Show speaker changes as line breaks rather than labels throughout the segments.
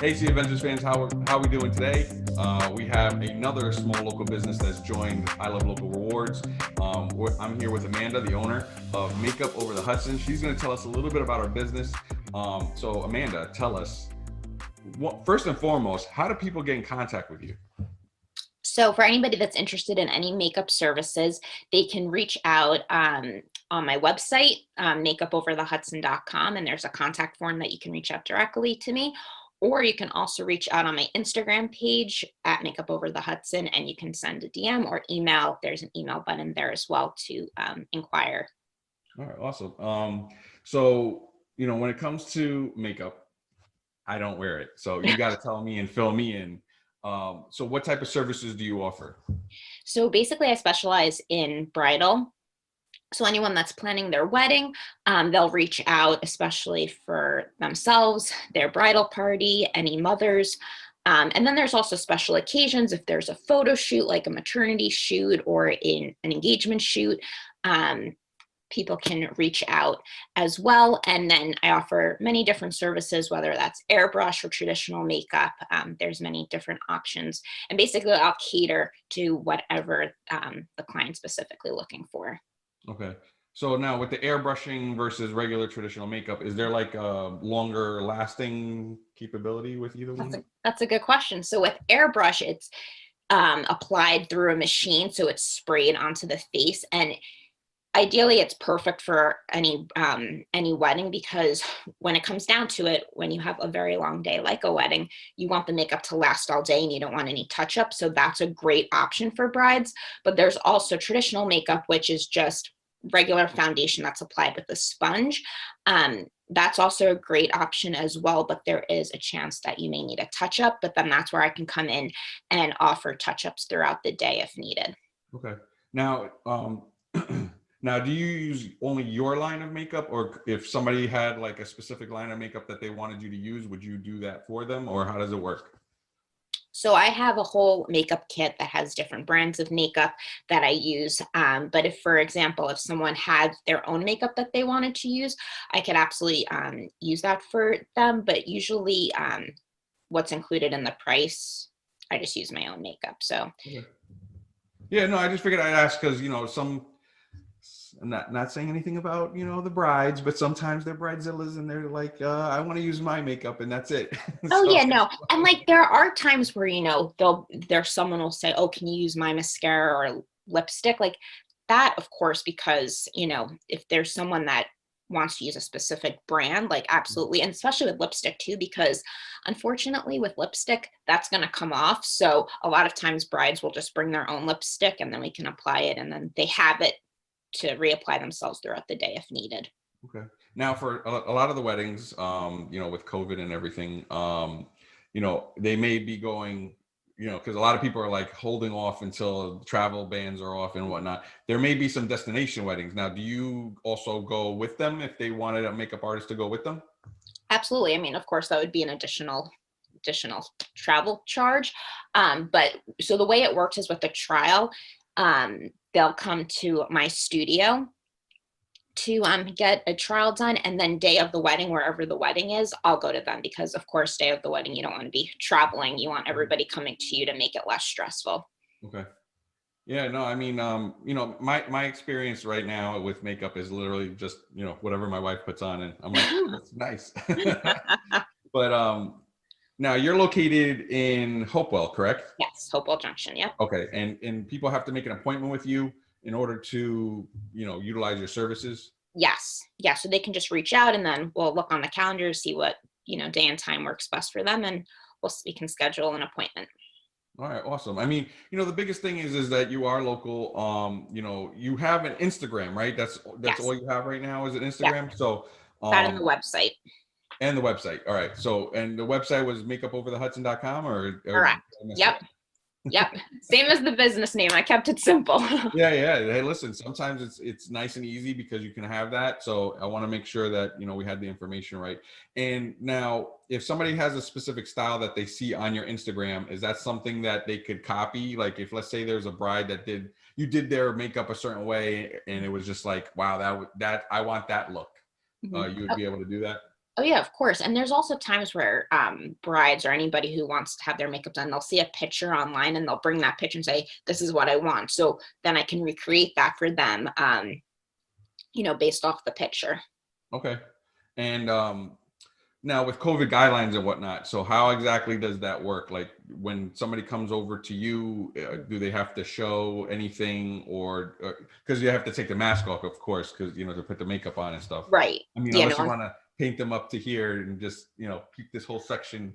Hey, CE Avengers fans, how we doing today? We have another small local business that's joined I Love Local Rewards. I'm here with Amanda, the owner of Makeup Over the Hudson. She's going to tell us a little bit about our business. So Amanda, tell us, first and foremost, how do people get in contact with you?
So for anybody that's interested in any makeup services, they can reach out on my website, makeupoverthehudson.com, and there's a contact form that you can reach out directly to me. Or you can also reach out on my Instagram page at Makeup Over the Hudson, and you can send a DM or email. There's an email button there as well to inquire.
All right, awesome. So, when it comes to makeup, I don't wear it. So you got to tell me and fill me in. So what type of services do you offer?
So basically, I specialize in bridal. So anyone that's planning their wedding, they'll reach out, especially for themselves, their bridal party, any mothers. And then there's also special occasions. If there's a photo shoot, like a maternity shoot or an engagement shoot, people can reach out as well. And then I offer many different services, whether that's airbrush or traditional makeup. There's many different options. And basically, I'll cater to whatever the client's specifically looking for.
Okay. So now with the airbrushing versus regular traditional makeup, is there like a longer lasting capability with either one?
That's a good question. So with airbrush, it's applied through a machine. So it's sprayed onto the face. And ideally, it's perfect for any wedding, because when it comes down to it, when you have a very long day like a wedding, you want the makeup to last all day and you don't want any touch-up. So that's a great option for brides. But there's also traditional makeup, which is just regular foundation that's applied with a sponge. That's also a great option as well, but there is a chance that you may need a touch-up, but then that's where I can come in and offer touch-ups throughout the day if needed.
Okay. Now, now, do you use only your line of makeup, or if somebody had like a specific line of makeup that they wanted you to use, would you do that for them, or how does it work?
So I have a whole makeup kit that has different brands of makeup that I use. But if, for example, if someone had their own makeup that they wanted to use, I could absolutely use that for them. But usually what's included in the price, I just use my own makeup. So.
Okay. Yeah, no, I just figured I'd ask because, I'm not saying anything about, the brides, but sometimes they're bridezillas and they're like, I want to use my makeup and that's it.
Oh
So,
yeah, no. And like there are times where, there's someone will say, oh, can you use my mascara or lipstick? Like that, of course, because, if there's someone that wants to use a specific brand, like absolutely. And especially with lipstick too, because unfortunately with lipstick, that's going to come off. So a lot of times brides will just bring their own lipstick and then we can apply it and then they have it to reapply themselves throughout the day if needed.
okay. Now for a lot of the weddings, with COVID and everything, they may be going, because a lot of people are like holding off until travel bans are off and whatnot. There may be some destination weddings. Now, do you also go with them if they wanted a makeup artist to go with them?
Absolutely. I mean, of course, that would be an additional travel charge. But so the way it works is with the trial, they'll come to my studio to get a trial done, and then day of the wedding, wherever the wedding is, I'll go to them, because of course day of the wedding you don't want to be traveling. You want everybody coming to you to make it less stressful.
Okay. Yeah, no, I mean, my experience right now with makeup is literally just, whatever my wife puts on and I'm like, that's nice. But now you're located in Hopewell, correct?
Yes, Hopewell Junction. Yep.
Okay. And people have to make an appointment with you in order to, utilize your services?
Yes. Yeah. So they can just reach out and then we'll look on the calendar, see what, day and time works best for them. And we can schedule an appointment.
All right, awesome. I mean, the biggest thing is that you are local. You have an Instagram, right? That's
Yes.
all you have right now is an Instagram.
Yep.
So
That in the website.
And the website. All right. So, and the website was makeupoverthehudson.com or
Correct. Yep. Yep. Same as the business name. I kept it simple.
Yeah. Hey, listen, sometimes it's nice and easy because you can have that. So I want to make sure that, we had the information right. And now if somebody has a specific style that they see on your Instagram, is that something that they could copy? Like if, let's say there's a bride that you did their makeup a certain way and it was just like, wow, that I want that look. You would be able to do that?
Oh yeah, of course. And there's also times where brides or anybody who wants to have their makeup done, they'll see a picture online and they'll bring that picture and say, "This is what I want." So then I can recreate that for them, based off the picture.
Okay. And now with COVID guidelines and whatnot, so how exactly does that work? Like when somebody comes over to you, do they have to show anything, or because you have to take the mask off, of course, because to put the makeup on and stuff.
Right.
I mean,
You
unless you
know,
want to paint them up to here and just keep this whole section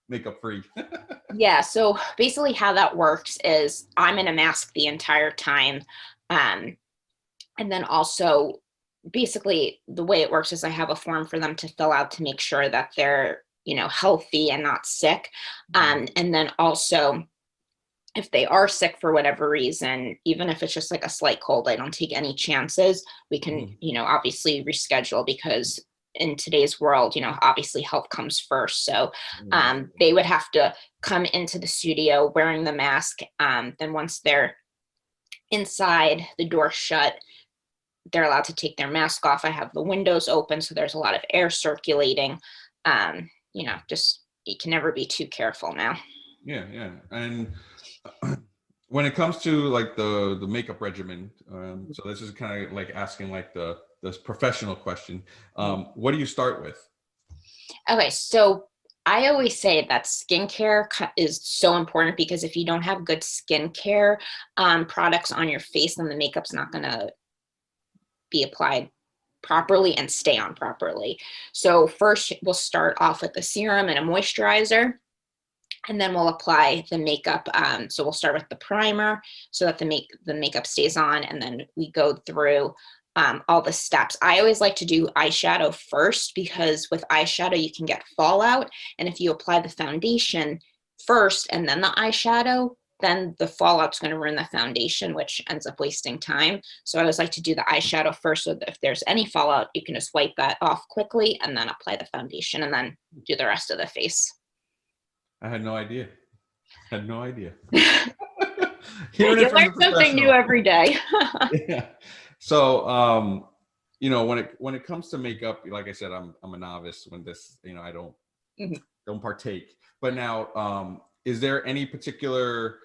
makeup free.
yeah. So basically, how that works is I'm in a mask the entire time. Um, And then also, basically, the way it works is I have a form for them to fill out to make sure that they're, healthy and not sick. And then also, if they are sick for whatever reason, even if it's just like a slight cold, I don't take any chances. We can,
Mhm.
obviously reschedule because in today's world, obviously health comes first. So they would have to come into the studio wearing the mask. Then once they're inside, the door shut, they're allowed to take their mask off. I have the windows open, so there's a lot of air circulating. Just you can never be too careful now.
Yeah, yeah. And when it comes to like the makeup regimen, so this is kind of like asking like the this professional question. What do you start with?
Okay, so I always say that skincare is so important because if you don't have good skincare products on your face, then the makeup's not going to be applied properly and stay on properly. So first we'll start off with the serum and a moisturizer, and then we'll apply the makeup. So we'll start with the primer so that the makeup stays on, and then we go through all the steps. I always like to do eyeshadow first because with eyeshadow you can get fallout, and if you apply the foundation first and then the eyeshadow, then the fallout's going to ruin the foundation, which ends up wasting time. So I always like to do the eyeshadow first so that if there's any fallout, you can just wipe that off quickly and then apply the foundation and then do the rest of the face.
I had no idea. Had no idea. Hearing it
You
from
learn
the
something new
professional.
every day.
Yeah. So, when it comes to makeup, like I said, I'm a novice when this, I
Mhm.
don't partake. But now, is there any particular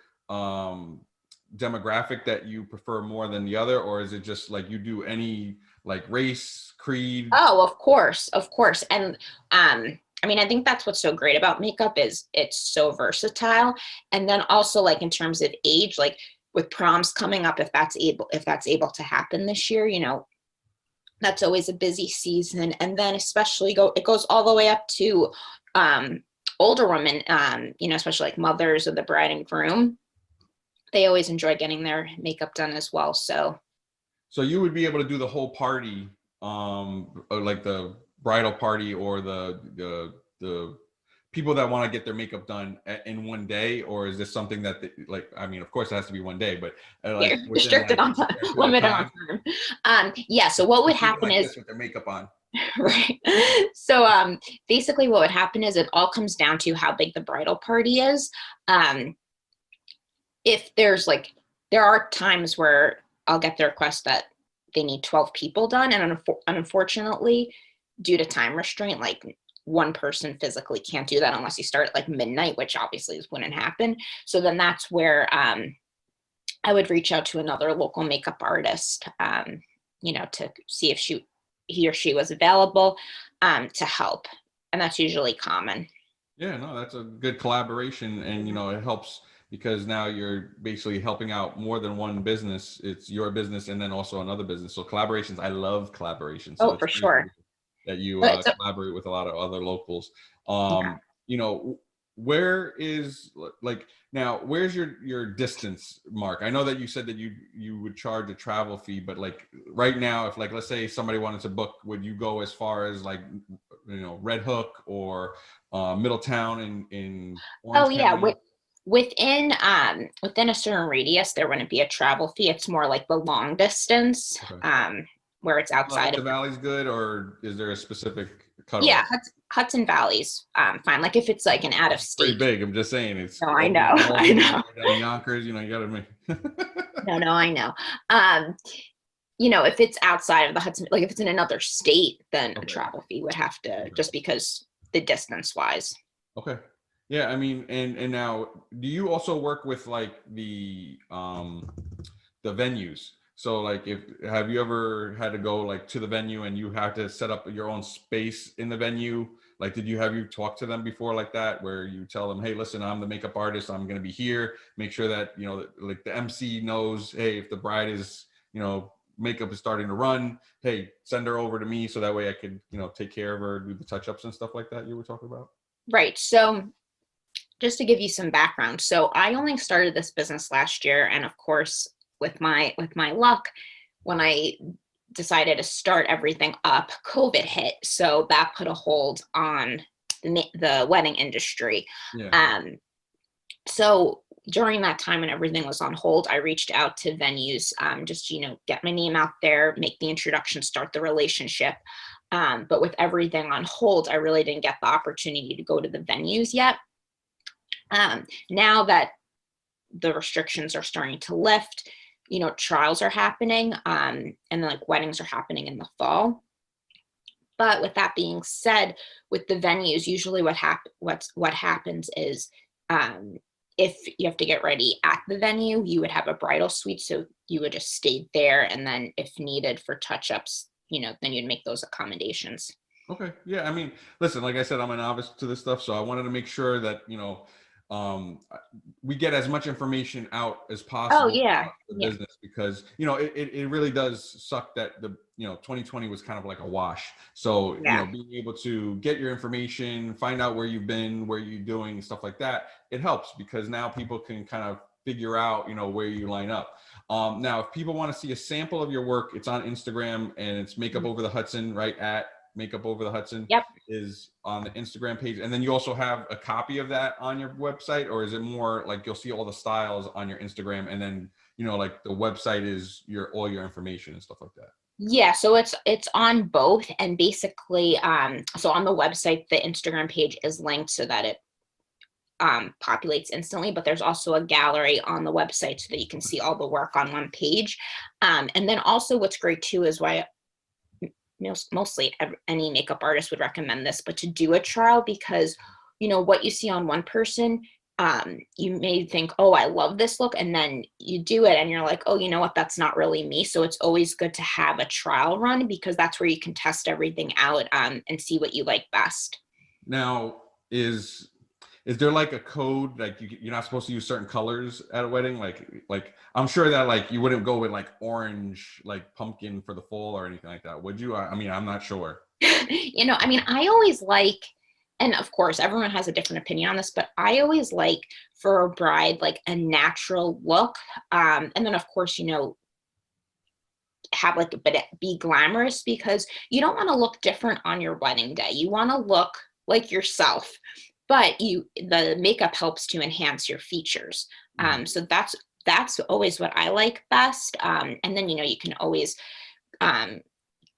demographic that you prefer more than the other, or is it just like you do any like race, creed?
Oh, of course, of course. And I mean, I think that's what's so great about makeup is it's so versatile. And then also like in terms of age, like with proms coming up, if that's able to happen this year, that's always a busy season. And then especially it goes all the way up to um older women, especially like mothers of the bride and groom. They always enjoy getting their makeup done as well. So
So you would be able to do the whole party, or like the bridal party, or the people that want to get their makeup done in one day, or is this something that like, I mean, of course it has to be one day, but
you're
like within
restricted
like
on
a certain period of
limited on
time,
time. Yeah. So what would
just people
happen
like
is
this with their makeup on.
right. So basically what would happen is it all comes down to how big the bridal party is. Um, if there are times where I'll get the request that they need 12 people done, and unfortunately, due to time restraint, like one person physically can't do that unless you start at like midnight, which obviously wouldn't happen. So then that's where I would reach out to another local makeup artist, to see if he or she was available to help, and that's usually common.
Yeah, no, that's a good collaboration, and it helps because now you're basically helping out more than one business. It's your business and then also another business. So collaborations, I love collaborations. So
Oh,
it's
for
great
sure.
that you
But it's
collaborate with a lot of other locals.
yeah.
You know, where is like now? Where's your distance mark? I know that you said that you would charge a travel fee, but like right now, if like let's say somebody wanted to book, would you go as far as like Red Hook or Middletown in
Oh
Orange
yeah.
County?
Within a certain radius, there wouldn't be a travel fee. It's more like the long distance,
Okay.
where it's outside of
The Valley's good, or is there a specific
yeah,
cutoff?
Hudson Valley's fine. Like if it's like an out of
Pretty
state.
big. I'm just saying, it's
No, I
all the way
know.
from
I
Albany all
know.
the way down to Yonkers. You got to make.
No, I know. Um, if it's outside of the Hudson, like if it's in another state, then a
Okay.
travel fee would have to,
Okay.
just because the distance wise.
Okay. Yeah, I mean, and now, do you also work with like the venues? So like, if have you ever had to go like to the venue and you have to set up your own space in the venue? Like, did you talk to them before like that, where you tell them, hey, listen, I'm the makeup artist, I'm going to be here. Make sure that, like the MC knows, hey, if the bride is, makeup is starting to run, hey, send her over to me so that way I could, take care of her, do the touch ups and stuff like that you were talking about.
Right. So just to give you some background, so I only started this business last year, and of course, with my luck, when I decided to start everything up, COVID hit, so that put a hold on the wedding industry.
Yeah.
So during that time when everything was on hold, I reached out to venues, just get my name out there, make the introduction, start the relationship. But with everything on hold, I really didn't get the opportunity to go to the venues yet. Now that the restrictions are starting to lift, trials are happening, and then like weddings are happening in the fall. But with that being said, with the venues, usually what happens is, if you have to get ready at the venue, you would have a bridal suite, so you would just stay there, and then if needed for touch-ups, then you'd make those accommodations.
Okay. Yeah. I mean, listen, like I said, I'm a novice to this stuff, so I wanted to make sure that, um, we get as much information out as
Oh
possible
yeah,
about the
yeah,
business, because, it really does suck that 2020 was kind of like a wash. So,
yeah.
being able to get your information, find out where you've been, where you're doing, stuff like that, it helps, because now people can kind of figure out, where you line up. Now, if people want to see a sample of your work, it's on Instagram, and it's Makeup
Mhm.
Over the Hudson, right at Makeup Over the Hudson
Yep.
is on the Instagram page. And then you also have a copy of that on your website, or is it more like you'll see all the styles on your Instagram, and then, like the website is all your information and stuff like that?
Yeah, so it's on both, and basically, so on the website, the Instagram page is linked so that it populates instantly, but there's also a gallery on the website so that you can see all the work on one page. And then also what's great too is why mostly any makeup artist would recommend this, but to do a trial, because what you see on one person, you may think, oh, I love this look, and then you do it and you're like, oh, you know what, that's not really me. So it's always good to have a trial run, because that's where you can test everything out, and see what you like best.
Now, is there like a code, like you're not supposed to use certain colors at a wedding? Like I'm sure that like you wouldn't go with like orange, like pumpkin for the fall or anything like that, would you? I mean, I'm not sure.
I mean, I always like, and of course, everyone has a different opinion on this, but I always like for a bride, like a natural look. And then, of course, have like a bit, be glamorous, because you don't want to look different on your wedding day. You want to look like yourself, but the makeup helps to enhance your features.
Mhm.
So that's always what I like best. And then, you can always, um,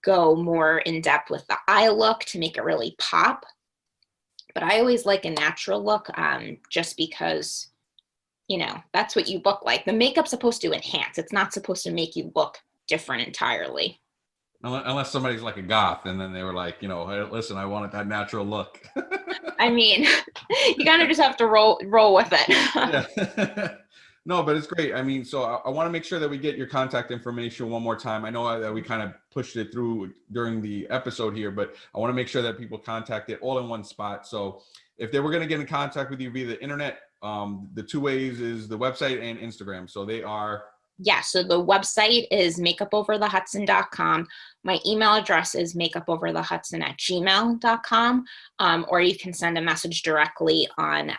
go more in depth with the eye look to make it really pop. But I always like a natural look, just because, that's what you look like. The makeup's supposed to enhance, it's not supposed to make you look different entirely.
Unless somebody's like a goth, and then they were like, hey, listen, I wanted that natural look.
I mean, you kind of just have to roll with it.
Yeah. No, but it's great. I mean, so I want to make sure that we get your contact information one more time. I know that we kind of pushed it through during the episode here, but I want to make sure that people contact it all in one spot. So if they were going to get in contact with you via the internet, the two ways is the website and Instagram. So they are.
Yeah, so the website is makeupoverthehudson.com. My email address is makeupoverthehudson@gmail.com. Or you can send a message directly on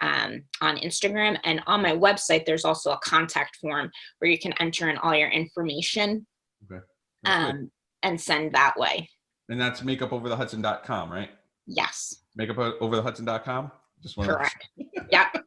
Instagram. And on my website, there's also a contact form where you can enter in all your information,
Okay. That's good.
um, and send that way.
And that's makeupoverthehudson.com, right?
Yes,
Makeupoverthehudson.com. Just want to.
correct. Yep.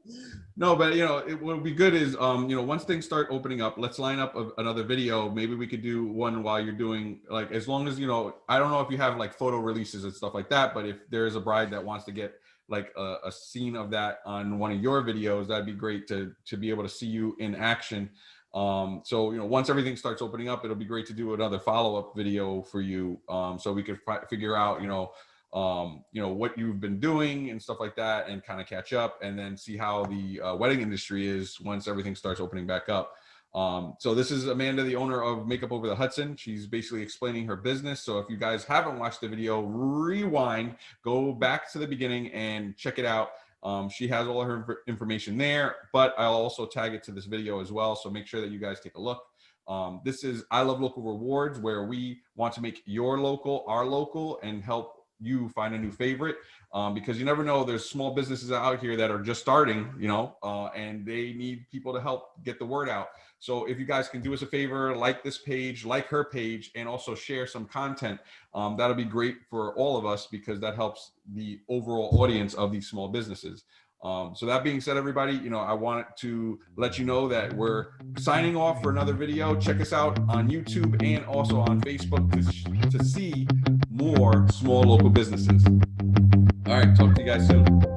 No, but it would be good is once things start opening up, let's line up another video. Maybe we could do one while you're doing, like, as long as I don't know if you have like photo releases and stuff like that, but if there's a bride that wants to get like a scene of that on one of your videos, that'd be great to be able to see you in action. So, once everything starts opening up, it'll be great to do another follow-up video for you, so we could figure out, what you've been doing and stuff like that, and kind of catch up, and then see how the wedding industry is once everything starts opening back up. So this is Amanda, the owner of Makeup Over the Hudson. She's basically explaining her business. So if you guys haven't watched the video, rewind, go back to the beginning and check it out. She has all her information there, but I'll also tag it to this video as well. So make sure that you guys take a look. This is I Love Local Rewards, where we want to make your local our local and help you find a new favorite, because you never know, there's small businesses out here that are just starting, and they need people to help get the word out. So if you guys can do us a favor, like this page, like her page, and also share some content, that'll be great for all of us, because that helps the overall audience of these small businesses. So that being said, everybody, I wanted to let you know that we're signing off for another video. Check us out on YouTube and also on Facebook to see more small local businesses. All right, talk to you guys soon.